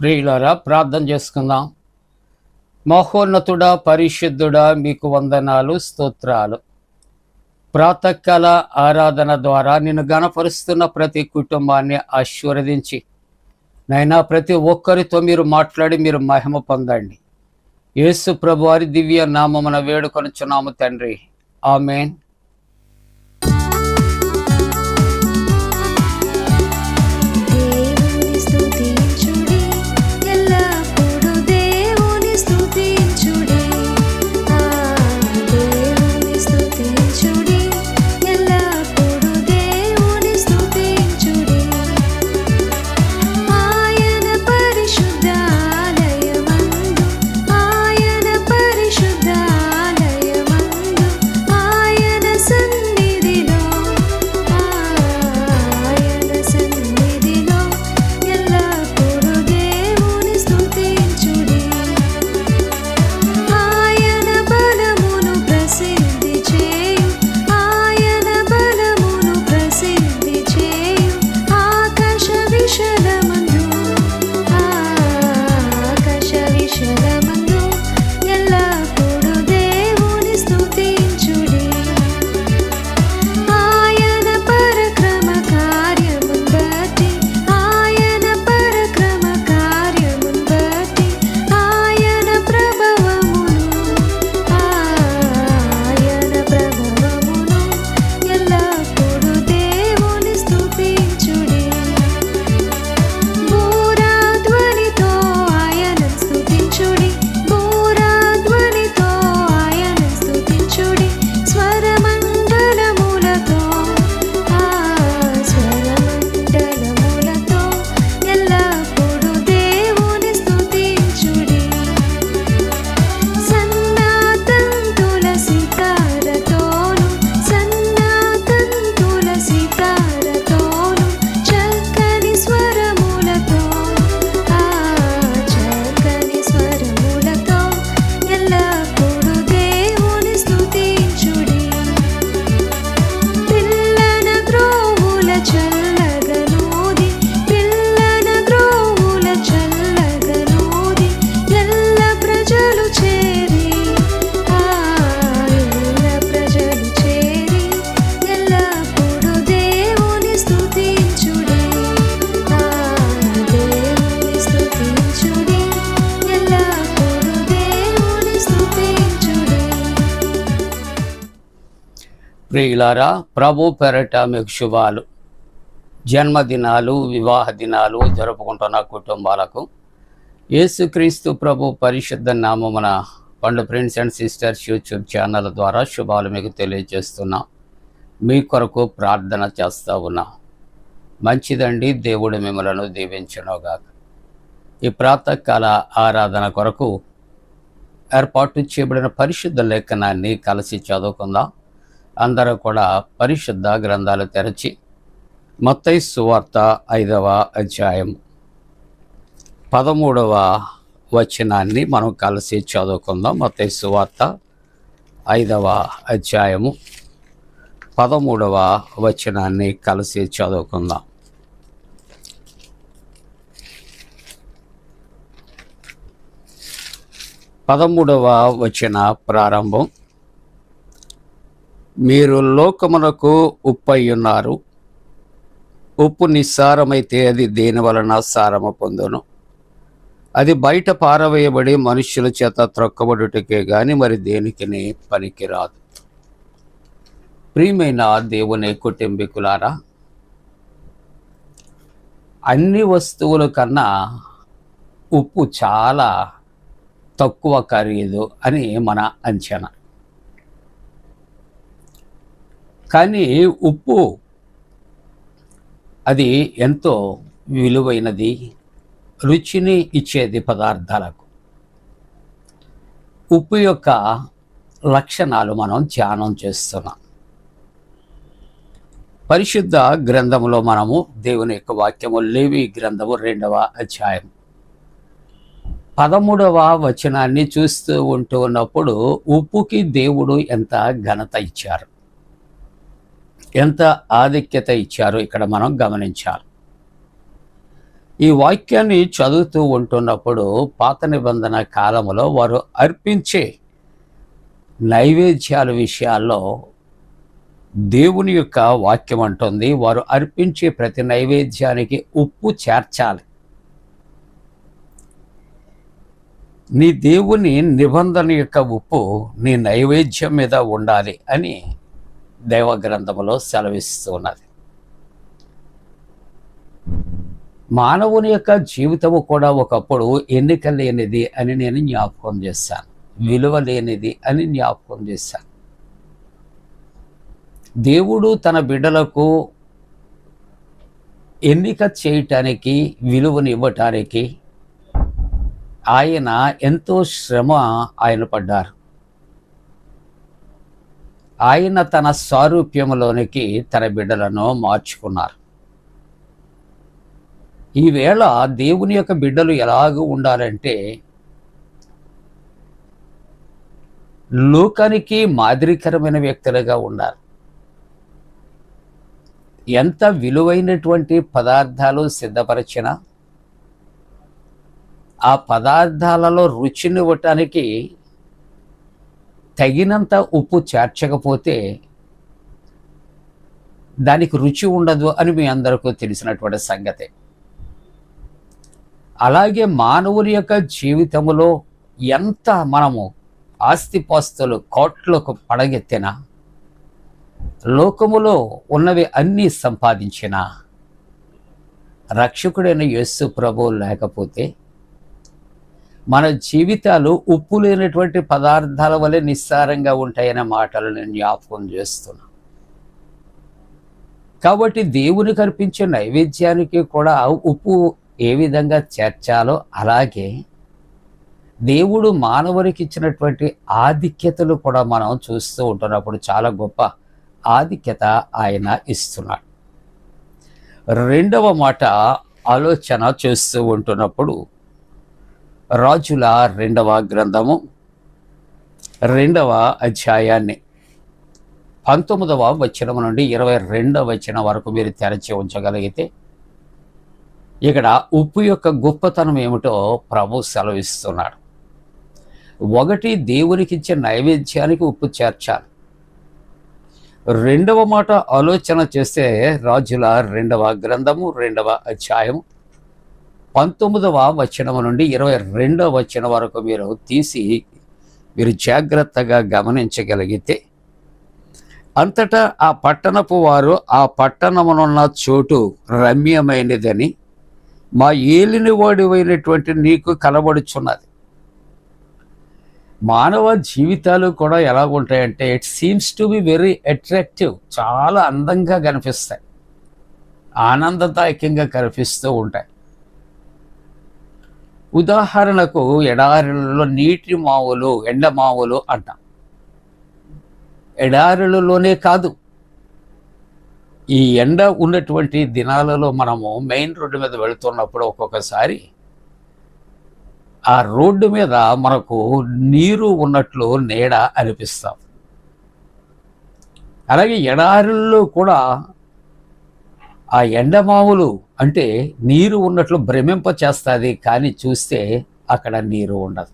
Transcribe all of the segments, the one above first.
ప్రియులారా, ప్రార్థన చేసుకుందాం. మహోన్నతుడా, పరిశుద్ధుడా, మీకు వందనాలు, స్తోత్రాలు. ప్రాతకాల ఆరాధన ద్వారా నిన్ను గణపరుస్తున్న ప్రతి కుటుంబాన్ని ఆశీర్వదించి నైనా ప్రతి ఒక్కరితో మీరు మాట్లాడి మీరు మహిమ పొందండి. యేసు ప్రభువారి దివ్య నామమున వేడుకొనుచున్నాము తండ్రి, ఆమేన్. ప్రియులారా, ప్రభు పేరట మీకు శుభాలు. జన్మదినాలు, వివాహ దినాలు జరుపుకుంటున్న కుటుంబాలకు యేసుక్రీస్తు ప్రభు పరిశుద్ధ నామమున పండు friends and sisters YouTube channel ద్వారా శుభాలు మీకు తెలియజేస్తున్నాం. మీ కొరకు ప్రార్థన చేస్తూ ఉన్నాం. మంచిదండి, దేవుడు మిమ్మలను దీవించునుగాక. ఈ ప్రాతకాల ఆరాధన కొరకు ఏర్పాటు చేయబడిన పరిశుద్ధ లేఖనాన్ని కలిసి చదువుకుందాం. అందరూ కూడా పరిశుద్ధ గ్రంథాలు తెరచి మత్తయి సువార్త 5వ అధ్యాయం 13వ వచనాన్ని మనం కలిసి చదువుకుందాం. మత్తయి సువార్త 5వ అధ్యాయము 13వ వచనాన్ని కలిసి చదువుకుందాం. పదమూడవ వచన ప్రారంభం. మీరు లోకమునకు ఉప్పై ఉన్నారు. ఉప్పు నిస్సారమైతే అది దేని వలన సారము పొందును? అది బయట పారవేయబడి మనుష్యుల చేత త్రొక్కబడుటకే గాని మరి దేనికిని పనికిరాదు. ప్రియమైన దేవుని కుటుంబీకులారా, అన్ని వస్తువుల కన్నా ఉప్పు చాలా తక్కువ ఖరీదు అని మన అంచనా. కానీ ఉప్పు అది ఎంతో విలువైనది, రుచిని ఇచ్చేది పదార్థాలకు. ఉప్పు యొక్క లక్షణాలు మనం ధ్యానం చేస్తున్నాం. పరిశుద్ధ గ్రంథములో మనము దేవుని యొక్క వాక్యము లేవి గ్రంథము 2వ అధ్యాయం 13వ వచనాన్ని చూస్తూ ఉన్నప్పుడు ఉప్పుకి దేవుడు ఎంత ఘనత ఇచ్చారు, ఎంత ఆధిక్యత ఇచ్చారో ఇక్కడ మనం గమనించాలి. ఈ వాక్యాన్ని చదువుతూ ఉంటున్నప్పుడు పాత నిబంధన కాలంలో వారు అర్పించే నైవేద్యాల విషయాల్లో దేవుని యొక్క వాక్యం అంటుంది, వారు అర్పించే ప్రతి నైవేద్యానికి ఉప్పు చేర్చాలి. నీ దేవుని నిబంధన యొక్క ఉప్పు నీ నైవేద్యం మీద ఉండాలి అని దైవ గ్రంథములో సెలవిస్తున్నది. మానవుని యొక్క జీవితము కూడా ఒకప్పుడు ఎన్నిక లేనిది అని నేను జ్ఞాపకం చేశాను, విలువ లేనిది అని జ్ఞాపకం చేశాను. దేవుడు తన బిడ్డలకు ఎన్నిక చేయటానికి, విలువను ఇవ్వటానికి ఆయన ఎంతో శ్రమ ఆయన పడ్డారు. ఆయన తన స్వారూప్యంలోనికి తన బిడ్డలను మార్చుకున్నారు. ఈవేళ దేవుని యొక్క బిడ్డలు ఎలాగ ఉండాలంటే, లోకానికి మాదిరికరమైన వ్యక్తులుగా ఉండాలి. ఎంత విలువైనటువంటి పదార్థాలు సిద్ధపరిచినా ఆ పదార్థాలలో రుచినివ్వటానికి తగినంత ఉప్పు చేర్చకపోతే దానికి రుచి ఉండదు అని మీ అందరికీ తెలిసినటువంటి సంగతే. అలాగే మానవుని యొక్క జీవితంలో ఎంత మనము ఆస్తిపాస్తులు కోట్లకు పడగెత్తిన, లోకములో ఉన్నవి అన్నీ సంపాదించిన రక్షకుడైన యేసు ప్రభువు లేకపోతే మన జీవితాలు ఉప్పు లేనటువంటి పదార్థాల వలె నిస్సారంగా ఉంటాయనే మాటలు నేను జ్ఞాపకం చేస్తున్నా. కాబట్టి దేవునికి అర్పించే నైవేద్యానికి కూడా ఉప్పు ఏ విధంగా చేర్చాలో అలాగే దేవుడు మానవునికి ఇచ్చినటువంటి ఆధిక్యతలు కూడా మనం చూస్తూ ఉంటున్నప్పుడు చాలా గొప్ప ఆధిక్యత ఆయన ఇస్తున్నాడు. రెండవ మాట ఆలోచన చేస్తూ ఉంటున్నప్పుడు రాజుల 2వ గ్రంథము 2వ అధ్యాయాన్ని 19వ వచనం నుండి 22వ వచనం వరకు మీరు తెరచి ఉంచగలిగితే ఇక్కడ ఉప్పు యొక్క గొప్పతనం ఏమిటో ప్రభు సెలవిస్తున్నాడు. ఒకటి, దేవునికి ఇచ్చే నైవేద్యానికి ఉప్పు చేర్చాలి. రెండవ మాట ఆలోచన చేస్తే రాజుల 2వ గ్రంథము 2వ అధ్యాయము 19వ వచనం నుండి 22వ వచనం వరకు మీరు జాగ్రత్తగా గమనించగలిగితే, అంతటా ఆ పట్టణపు వారు ఆ పట్టణమునున్న చోటు రమ్యమైనదని మా ఏలినవాడివైనటువంటి నీకు కనబడుచున్నది. మానవ జీవితాలు కూడా ఎలా ఉంటాయంటే, it seems to be very attractive, చాలా అందంగా కనిపిస్తాయి, ఆనందదాయకంగా కనిపిస్తూ ఉంటాయి. ఉదాహరణకు ఎడారులలో నీటి మావులు, ఎండమావులు అంటాం. ఎడారులలోనే కాదు, ఈ ఎండ ఉన్నటువంటి దినాలలో మనము మెయిన్ రోడ్డు మీద వెళుతున్నప్పుడు ఒక్కొక్కసారి ఆ రోడ్డు మీద మనకు నీరు ఉన్నట్లు నీడ అనిపిస్తాం. అలాగే ఎడారుల్లో కూడా ఆ ఎండమావులు అంటే నీరు ఉన్నట్లు భ్రమింప చేస్తుంది, కానీ చూస్తే అక్కడ నీరు ఉండదు.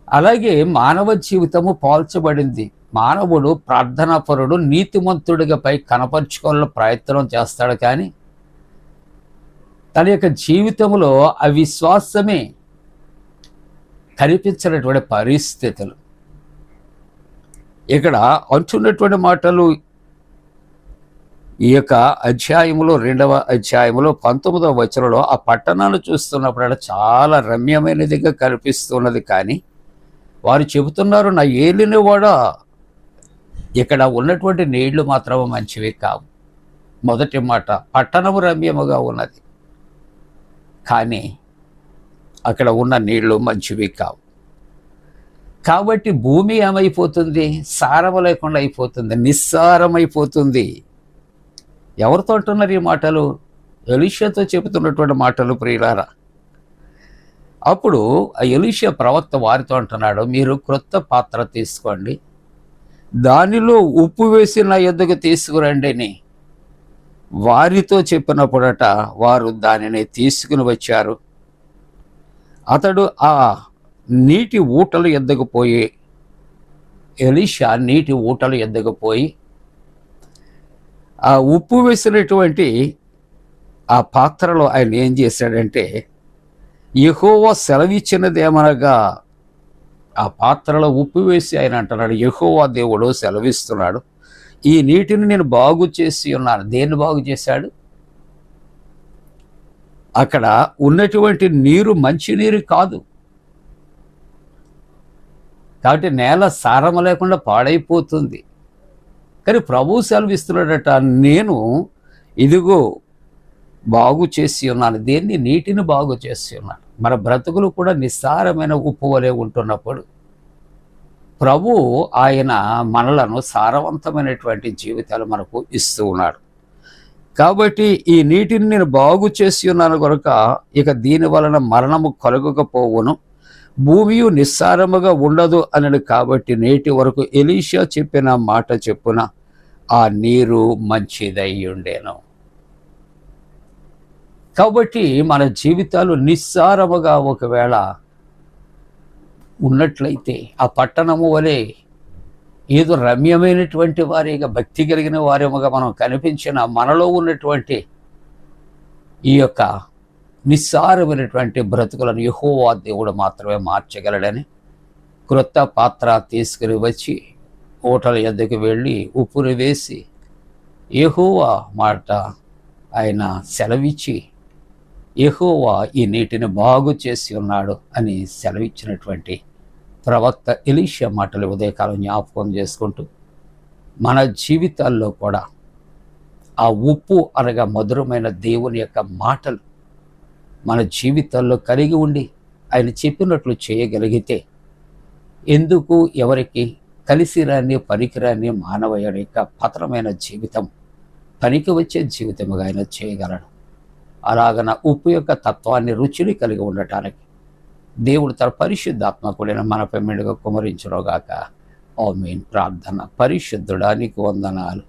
అలాగే మానవ జీవితము పోల్చబడింది. మానవుడు ప్రార్థనాపరుడు, నీతిమంతుడిగా పై కనపరుచుకోవాలని ప్రయత్నం చేస్తాడు, కానీ తన యొక్క జీవితంలో అవిశ్వాసమే కనిపించినటువంటి పరిస్థితులు. ఇక్కడ అంటున్నటువంటి మాటలు ఈ యొక్క అధ్యాయంలో 2వ అధ్యాయంలో 19వ వచనంలో ఆ పట్టణాన్ని చూస్తున్నప్పుడు చాలా రమ్యమైనదిగా కనిపిస్తున్నది, కానీ వారు చెబుతున్నారు, నా ఏలినవాడా, ఇక్కడ ఉన్నటువంటి నీళ్లు మాత్రం మంచివి కావు. మొదటి మాట, పట్టణము రమ్యముగా ఉన్నది, కానీ అక్కడ ఉన్న నీళ్లు మంచివి కావు. కాబట్టి భూమి ఏమైపోతుంది? సారము లేకుండా అయిపోతుంది, నిస్సారమైపోతుంది. ఎవరితో అంటున్నారు ఈ మాటలు? ఎలీషాతో చెబుతున్నటువంటి మాటలు ప్రియులారా. అప్పుడు ఆ ఎలీషా ప్రవక్త వారితో అంటున్నాడు, మీరు క్రొత్త పాత్ర తీసుకోండి, దానిలో ఉప్పు వేసి నా యొద్దకు తీసుకురండి అని వారితో చెప్పినప్పుడట వారు దానిని తీసుకుని వచ్చారు. అతడు ఆ నీటి ఊటలు ఎద్దకు పోయి ఎలీషా నీటి ఊటలు ఎద్దకు పోయి ఆ ఉప్పు వేసినటువంటి ఆ పాత్రలో ఆయన ఏం చేశాడంటే, యెహోవా సెలవిచ్చినదేమనగా, ఆ పాత్రలో ఉప్పు వేసి ఆయన అంటున్నాడు, యెహోవా దేవుడు సెలవిస్తున్నాడు, ఈ నీటిని నేను బాగు చేసి ఉన్నాను. దేన్ని బాగు చేశాడు? అక్కడ ఉన్నటువంటి నీరు మంచి నీరు కాదు కాబట్టి నేల సారం లేకుండా పాడైపోతుంది. కానీ ప్రభువు సెలవిస్తున్నాడట, నేను ఇదిగో బాగు చేసి ఉన్నాను. దేన్ని? నీటిని బాగు చేసి ఉన్నాను. మన బ్రతుకులు కూడా నిస్సారమైన ఉప్పు వలె ఉంటున్నప్పుడు ప్రభు ఆయన మనలను సారవంతమైనటువంటి జీవితాలు మనకు ఇస్తూ ఉన్నాడు. కాబట్టి ఈ నీటిని నేను బాగు చేసి ఉన్నాను కనుక ఇక దీని వలన మరణము కలుగకపోవును, భూమియు నిస్సారముగా ఉండదు అన్నాడు. కాబట్టి నేటి వరకు ఎలీషా చెప్పిన మాట చెప్పున ఆ నీరు మంచిదై ఉండేను. కాబట్టి మన జీవితాలు నిస్సారముగా ఒకవేళ ఉన్నట్లయితే ఆ పట్టణము వలె ఏదో రమ్యమైనటువంటి వారిగా భక్తి కలిగిన వారేముగా మనం కనిపించిన మనలో ఉన్నటువంటి ఈ యొక్క నిస్సారమైనటువంటి బ్రతుకులను యెహోవా దేవుడు మాత్రమే మార్చగలడని క్రొత్త పాత్ర తీసుకుని వచ్చి ఓటల యొద్దకు వెళ్ళి ఉప్పును వేసి యెహోవా మాట ఆయన సెలవిచ్చి యెహోవా ఈ నీటిని బాగు చేసి ఉన్నాడు అని సెలవిచ్చినటువంటి ప్రవక్త ఎలీషా మాటలు ఉదయకాలం జ్ఞాపకం చేసుకుంటూ మన జీవితాల్లో కూడా ఆ ఉప్పు అనగా మధురమైన దేవుని యొక్క మాటలు మన జీవితాల్లో కలిగి ఉండి ఆయన చెప్పినట్లు చేయగలిగితే ఎందుకు ఎవరికి కలిసిరాని పనికిరాని మానవయుడి యొక్క పతనమైన జీవితం పనికి వచ్చే జీవితముగా ఆయన చేయగలడు. అలాగన ఉప్పు యొక్క తత్వాన్ని రుచిని కలిగి ఉండటానికి దేవుడు తన పరిశుద్ధాత్మ కూడిన మనపై మెండుగా కుమరించునుగాక. ఆమేన్. ప్రార్థన. పరిశుద్ధుడా నీకు వందనాలు.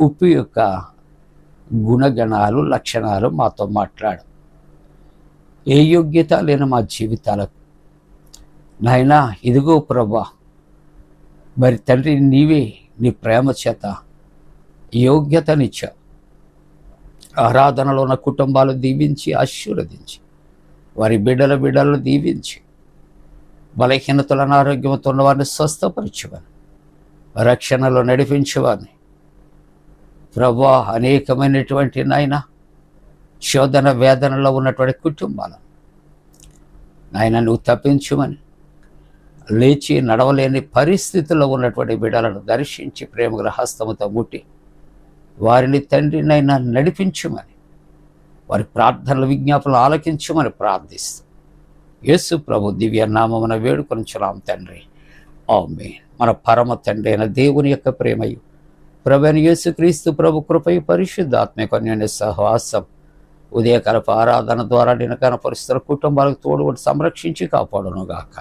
ఉప్పు యొక్క గుణగణాలు లక్షణాలు మాతో మాట్లాడు. ఏ యోగ్యత లేని మా జీవితాలకు నాయనా ఇదిగో ప్రభా, మరి తండ్రి నీవే నీ ప్రేమ చేత యోగ్యతనిచ్చావు. ఆరాధనలో ఉన్న కుటుంబాలు దీవించి ఆశీర్వదించి వారి బిడ్డలను దీవించి బలహీనతలను ఆరోగ్యంతో ఉన్న వారిని స్వస్థపరచువని రక్షణలో నడిపించువని ప్రభా, అనేకమైనటువంటి నాయన శోధన వేదనలో ఉన్నటువంటి కుటుంబాలను నాయన నువ్వు తప్పించుమని, లేచి నడవలేని పరిస్థితుల్లో ఉన్నటువంటి బిడ్డలను దర్శించి ప్రేమగల హస్తముతో ముట్టి వారిని తండ్రినైనా నడిపించుమని, వారి ప్రార్థనల విజ్ఞాపనలు ఆలకించమని ప్రార్థిస్తూ యేసు ప్రభు దివ్య నామమున వేడుకొనుచున్నాం తండ్రి. ఆమేన్. మన పరమ తండ్రి అయిన దేవుని యొక్క ప్రేమయు ప్రభువైన యేసుక్రీస్తు ప్రభు కృపయు పరిశుద్ధాత్మ అన్యోన్య సహవాసం ఉదయకాలపు ఆరాధన ద్వారా నేను కనపరుస్తున్న కుటుంబాలకు తోడు సంరక్షించి కాపాడునుగాక.